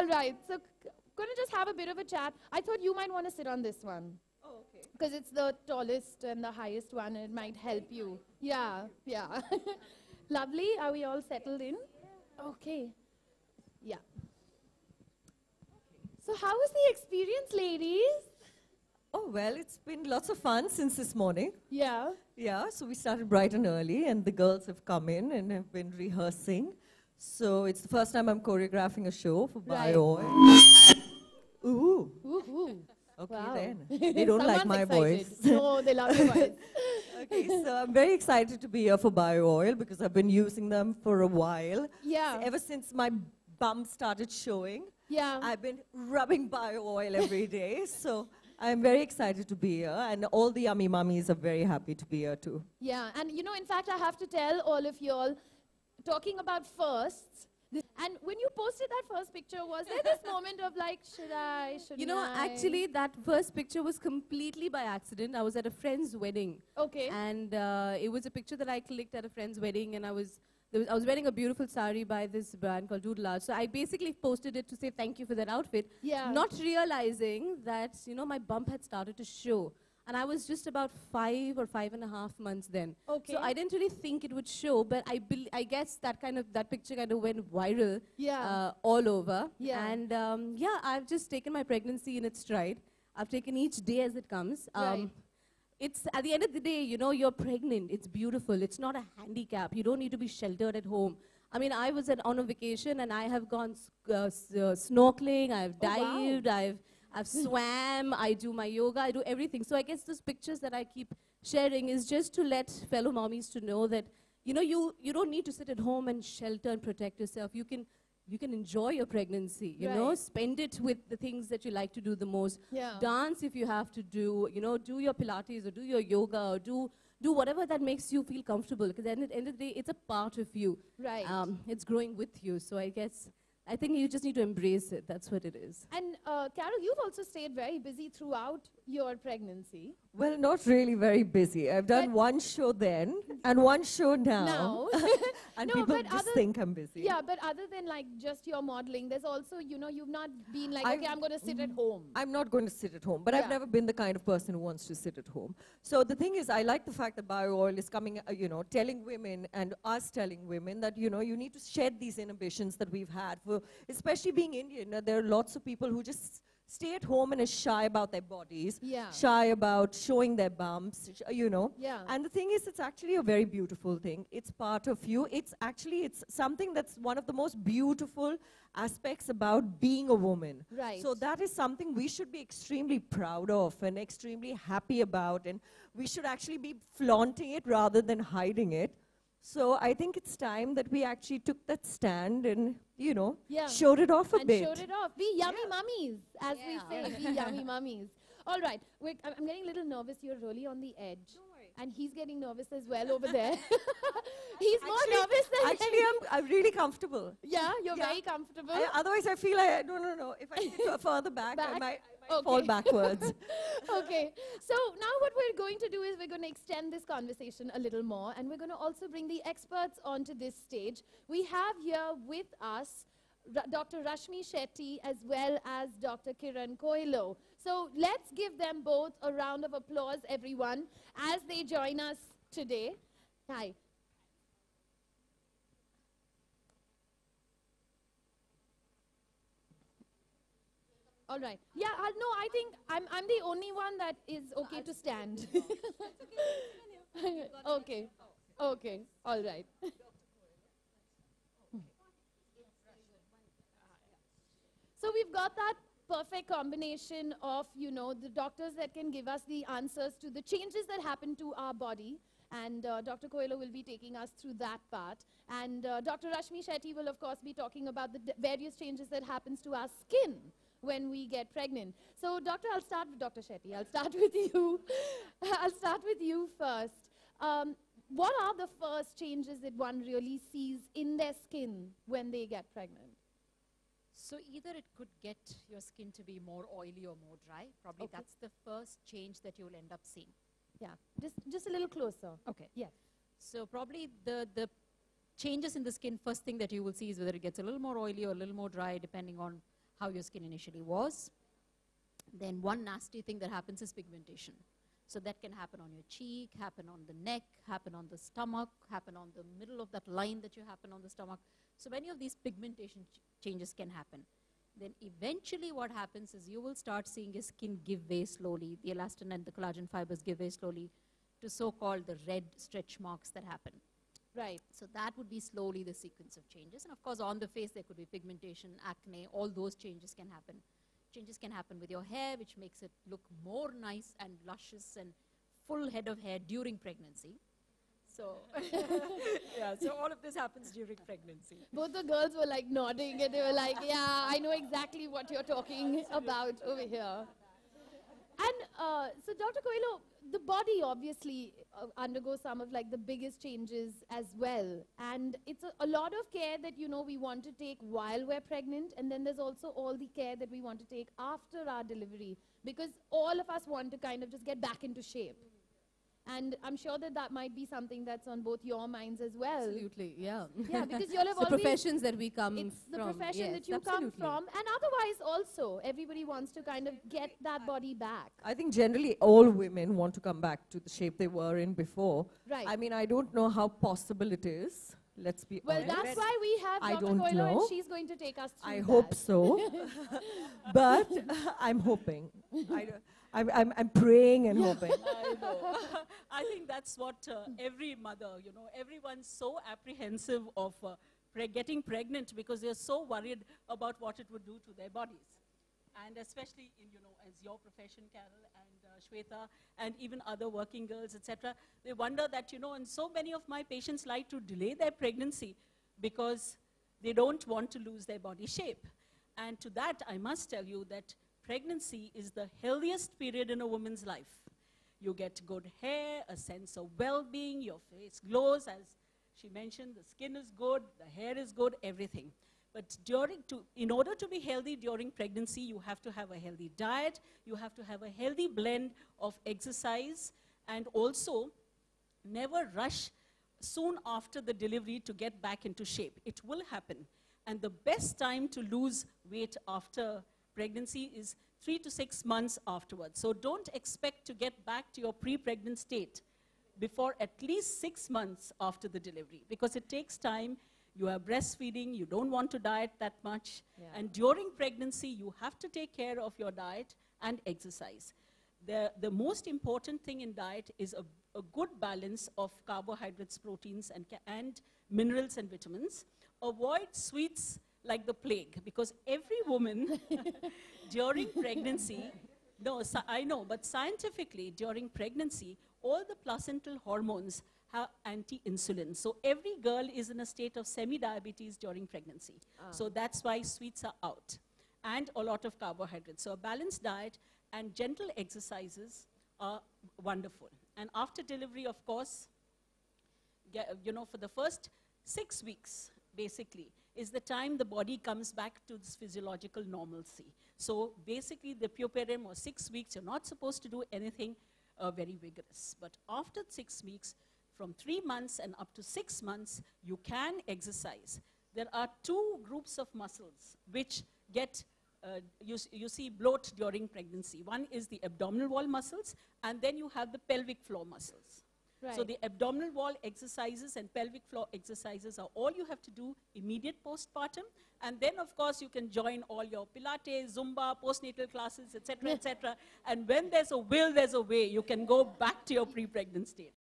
All right. So, gonna just have a bit of a chat. I thought you might want to sit on this one. Oh, okay. Because it's the tallest and the highest one, and it might help you. Yeah, yeah. Lovely. Are we all settled in? Okay. Yeah. So how was the experience, ladies? Oh, well, it's been lots of fun since this morning. Yeah. Yeah, so we started bright and early, and the girls have come in and have been rehearsing. So it's the first time I'm choreographing a show for Right. Bio. Ooh. Woohoo. Okay, Wow. then. They don't like my Someone's voice. excited. No, they love your voice. Okay, so I'm very excited to be here for Bio Oil because I've been using them for a while. Yeah. Ever since my bum started showing, Yeah. I've been rubbing Bio Oil every day. So I'm very excited to be here, and all the yummy mummies are very happy to be here too. Yeah, and you know, in fact, I have to tell all of y'all, talking about firsts, and when you posted that first picture, was there this moment of like, shouldn't I? You know, actually, that first picture was completely by accident. I was at a friend's wedding. Okay. And it was a picture that I clicked at a friend's wedding, and I was wearing a beautiful sari by this brand called Doodle Art. So I basically posted it to say thank you for that outfit, Yeah. not realizing that, you know, my bump had started to show. And I was just about 5 or 5.5 months then. Okay. So I didn't really think it would show, but I guess that picture kind of went viral Yeah. all over. Yeah. And yeah, I've just taken my pregnancy in its stride. I've taken each day as it comes. Right. It's at the end of the day, you know, you're pregnant. It's beautiful. It's not a handicap. You don't need to be sheltered at home. I mean, I was on a vacation and I have gone snorkeling. I've dived. Wow. I've swam. I do my yoga. I do everything. So I guess those pictures that I keep sharing is just to let fellow mommies to know that, you know, you don't need to sit at home and shelter and protect yourself. You can enjoy your pregnancy, you know, Right. spend it with the things that you like to do the most. Yeah. Dance if you have to do, you know, do your Pilates or do your yoga or do whatever that makes you feel comfortable. Because at the end of the day, it's a part of you. Right. It's growing with you. So I think you just need to embrace it. That's what it is. And Carol, you've also stayed very busy throughout your pregnancy. Well, not really very busy. I've done But one show then and one show now. Now. And No, people but just other- think I'm busy. Yeah, but other than like just your modeling, there's also, you know, you've not been like, okay, I'm going to sit at home. I'm not going to sit at home, but Yeah. I've never been the kind of person who wants to sit at home. So the thing is, I like the fact that Bio Oil is coming, you know, telling women and us telling women that, you know, you need to shed these inhibitions that we've had. For, especially being Indian, there are lots of people who just stay at home and are shy about their bodies, Yeah. shy about showing their bumps, you know. Yeah. And the thing is, it's actually a very beautiful thing. It's part of you. It's something that's one of the most beautiful aspects about being a woman. Right. So that is something we should be extremely proud of and extremely happy about, and we should actually be flaunting it rather than hiding it. So I think it's time that we actually took that stand and, you know, Yeah. showed it off a And bit. showed it off. Be yummy mummies, as we Yeah. say. Be yummy mummies. All right. I'm getting a little nervous. You're really on the edge. Don't worry. And he's getting nervous as well over there. He's more Actually- nervous than Actually, I'm really comfortable. Yeah, you're Yeah. very comfortable. Otherwise, I feel like, no. If I sit further back, I Back? might Okay. fall backwards. Okay. So now what we're going to do is we're going to extend this conversation a little more, and we're going to also bring the experts onto this stage. We have here with us Dr. Rashmi Shetty as well as Dr. Kiran Koilo. So let's give them both a round of applause, everyone, as they join us today. Hi. All right. Yeah, no, I think I'm the only one that is okay to stand. Okay. Okay. All right. So we've got that perfect combination of, you know, the doctors that can give us the answers to the changes that happen to our body. And Dr. Koilo will be taking us through that part. And Dr. Rashmi Shetty will, of course, be talking about the various changes that happens to our skin when we get pregnant. So, Doctor, I'll start with Dr. Shetty. I'll start with you. I'll start with you first. What are the first changes that one really sees in their skin when they get pregnant? So either it could get your skin to be more oily or more dry. Probably Okay. that's the first change that you'll end up seeing. Yeah, just a little closer. Okay. Yeah. So probably the changes in the skin, first thing that you will see is whether it gets a little more oily or a little more dry, depending on how your skin initially was. Then one nasty thing that happens is pigmentation. So that can happen on your cheek, happen on the neck, happen on the stomach, happen on the middle of that line that you happen on the stomach. So many of these pigmentation changes can happen. Then eventually what happens is you will start seeing your skin give way slowly. The elastin and the collagen fibers give way slowly to so-called the red stretch marks that happen. Right. So that would be slowly the sequence of changes. And of course on the face there could be pigmentation, acne, all those changes can happen. Changes can happen with your hair, which makes it look more nice and luscious and full head of hair during pregnancy. So, yeah, so all of this happens during pregnancy. Both the girls were like nodding and they were like, yeah, I know exactly what you're talking about over here. And so Dr. Coelho, the body obviously undergoes some of like the biggest changes as well. And it's a lot of care that, you know, we want to take while we're pregnant. And then there's also all the care that we want to take after our delivery. Because all of us want to kind of just get back into shape. And I'm sure that that might be something that's on both your minds as well. Absolutely, yeah. Yeah, because you'll have the always... professions that we come from. It's the profession yes, that you absolutely. come from. And otherwise also, everybody wants to kind of get that body back. I think generally all women want to come back to the shape they were in before. Right. I mean, I don't know how possible it is. Let's be Well, honest. that's why we have I Dr. don't Coelho know. and she's going to take us through I that. hope so. But I'm hoping. I'm praying and hoping. I know. I think that's what every mother, you know, everyone's so apprehensive of getting pregnant because they're so worried about what it would do to their bodies. And especially in, you know, as your profession, Carol and Shweta, and even other working girls, etc., they wonder that, you know, and so many of my patients like to delay their pregnancy because they don't want to lose their body shape. And to that, I must tell you that pregnancy is the healthiest period in a woman's life. You get good hair, a sense of well-being, your face glows, as she mentioned, the skin is good, the hair is good, everything. But in order to be healthy during pregnancy, you have to have a healthy diet, you have to have a healthy blend of exercise, and also never rush soon after the delivery to get back into shape. It will happen. And the best time to lose weight after pregnancy is 3 to 6 months afterwards. So don't expect to get back to your pre-pregnant state before at least 6 months after the delivery, because it takes time. You are breastfeeding, you don't want to diet that much, and during pregnancy you have to take care of your diet and exercise. The most important thing in diet is a good balance of carbohydrates, proteins, and minerals and vitamins. Avoid sweets like the plague, because every woman during pregnancy, I know, but scientifically during pregnancy, all the placental hormones have anti-insulin. So every girl is in a state of semi-diabetes during pregnancy. So that's why sweets are out. And a lot of carbohydrates. So a balanced diet and gentle exercises are wonderful. And after delivery, of course, you know, for the first 6 weeks, basically, is the time the body comes back to this physiological normalcy. So basically, the puerperium, or 6 weeks, you're not supposed to do anything very vigorous. But after 6 weeks, from 3 months and up to 6 months, you can exercise. There are 2 groups of muscles which get, you see, bloat during pregnancy. One is the abdominal wall muscles, and then you have the pelvic floor muscles. Right. So the abdominal wall exercises and pelvic floor exercises are all you have to do immediate postpartum. And then, of course, you can join all your Pilates, Zumba, postnatal classes, etc., etc. And when there's a will, there's a way. You can go back to your pre-pregnant state.